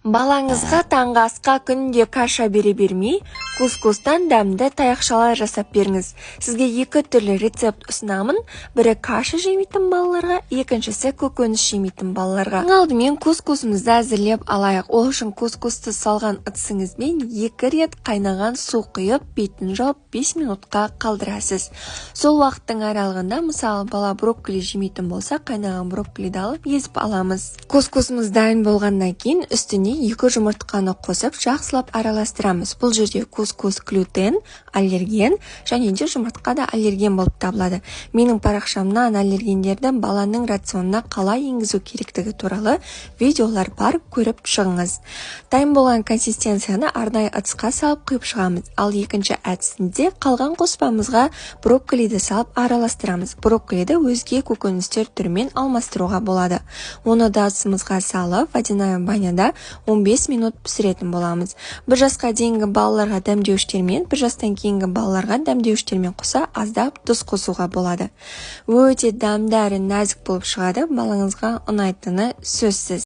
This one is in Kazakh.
Балаңызға таңғы асқа күнде каша бере бермей, кускустан дәмді таяқшалар жасап беріңіз. Сізге екі түрлі рецепт ұсынамын. Бірі каша жемейтін балаларға, екіншісі көкөніс жемейтін балаларға. Алдымен кускусымызды әзірлеп алайық. Ол үшін кускусты салған ыдысыңызбен 2 рет қайнаған су құйып, бетін жауып 5 минутқа қалдырасыз. Сол уақыттың аралығында, мысалы, бала брокколи жемейтін болса, қайнаған брокколиді алып езіп аламыз. Кускусымыз дайын болғаннан кейін үстіне 2 жұмыртқаны қосып, жақсылап араластырамыз. Бұл жерде кускус глютен, аллерген және де жұмыртқа да аллерген болып табылады. Менің парақшамнан аллергендерді баланың рационына қалай енгізу керектігі туралы видеолар бар, көріп шығыңыз. Дайын болған консистенцияны арнайы ыдысқа салып құйып шығамыз. Ал екінші әдісінде қалған қоспамызға брокколиді салып араластырамыз. Брокколиді өзге көкөністер түрімен алмастыруға болады. Оны да ыдысымызға салып, водяная баняда 15 минут пісіретін боламыз. 1 жасқа дейінгі балаларға дәмдеуіштермен, 1 жастан кейінгі балаларға дәмдеуіштермен қоса аздап тұз қосуға болады. Өте дәмді әрі нәзік болып шығады, балаңызға ұнайтыны сөзсіз.